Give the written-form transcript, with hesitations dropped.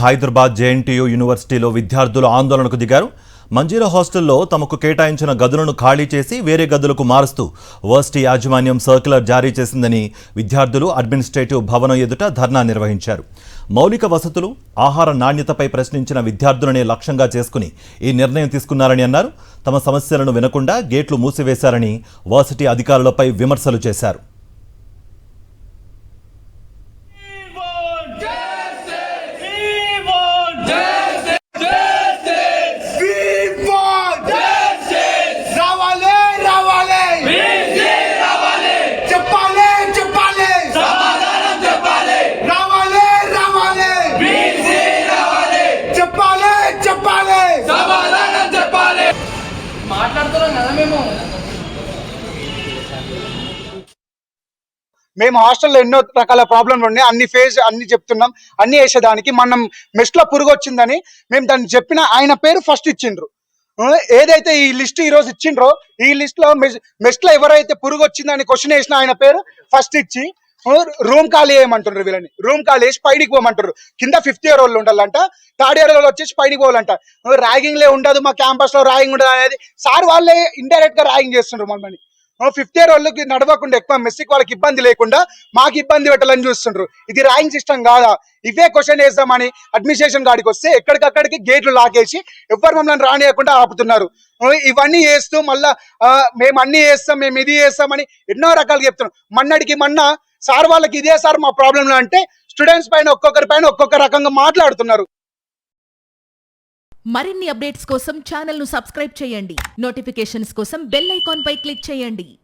Hyderabad JNTU యూనివర్సిటీలో విద్యార్థులు ఆందోళనకు దిగారు. మంజీరా హాస్టల్లో తమకు కేటాయించిన గదులను ఖాళీ చేసి వేరే గదులకు మారుస్తూ వర్సిటీ యాజమాన్యం సర్క్యులర్ జారీ చేసిందని విద్యార్థులు అడ్మినిస్ట్రేటివ్ భవనం ఎదుట ధర్నా నిర్వహించారు. మౌలిక వసతులు, ఆహార నాణ్యతపై ప్రశ్నించిన విద్యార్థులనే లక్ష్యంగా చేసుకుని ఈ నిర్ణయం తీసుకున్నారని అన్నారు. తమ సమస్యలను వినకుండా గేట్లు మూసివేశారని వర్సిటీ అధికారులపై విమర్శలు చేశారు. మేము హాస్టల్లో ఎన్నో రకాల ప్రాబ్లంలు ఉన్నాయి, అన్ని చెప్తున్నాం. అన్ని వేసేదానికి మనం మెస్లో పురుగు వచ్చిందని మేము దాన్ని చెప్పిన ఆయన పేరు ఫస్ట్ ఇచ్చిండ్రు. ఏదైతే ఈ లిస్ట్ ఈ రోజు ఇచ్చిండ్రో ఈ లిస్ట్ లో మెస్లో ఎవరైతే పురుగు వచ్చిందని క్వశ్చన్ వేసిన ఆయన పేరు ఫస్ట్ ఇచ్చి రూమ్ ఖాళీ చేయమంటారు. వీళ్ళని రూమ్ ఖాళీ చేసి పైడికి పోమంటారు. కింద 5th ఇయర్ వాళ్ళు ఉండాలంట, 3rd ఇయర్ వాళ్ళు వచ్చేసి పైడికి పోవాలంట. ర్యాగింగ్ లే ఉండదు, మా క్యాంపస్ లో ర్యాగింగ్ ఉండదు అనేది సార్ వాళ్ళే ఇండైరెక్ట్ గా ర్యాగింగ్ చేస్తుండ్రు. మమ్మల్ని 5th ఇయర్ వాళ్ళకి నడవకుండా ఎక్కువ మెస్సికి వాళ్ళకి ఇబ్బంది లేకుండా మాకు ఇబ్బంది పెట్టాలని చూస్తుండ్రు. ఇది ర్యాగింగ్ సిస్టమ్ కాదా? ఇవే క్వశ్చన్ వేద్దామని అడ్మినిస్ట్రేషన్ కాడికి వస్తే ఎక్కడికక్కడికి గేట్లు లాగేసి ఎవరు మమ్మల్ని రానియకుండా ఆపుతున్నారు. ఇవన్నీ చేస్తూ మళ్ళా మేము అన్ని చేస్తాం, మేము ఇది చేస్తామని ఎన్నో రకాలుగా చెప్తున్నాం. మొన్నటికి మొన్న సార్ వాళ్ళకి ఇదే సార్ మా ప్రాబ్లంలో అంటే స్టూడెంట్స్ పైన ఒక్కొక్కరి పైన ఒక్కొక్క రకంగా మాట్లాడుతున్నారు. మరిన్ని అప్డేట్స్ కోసం ఛానల్ ను సబ్స్క్రైబ్ చేయండి. నోటిఫికేషన్స్ కోసం బెల్ ఐకాన్ పై క్లిక్ చేయండి.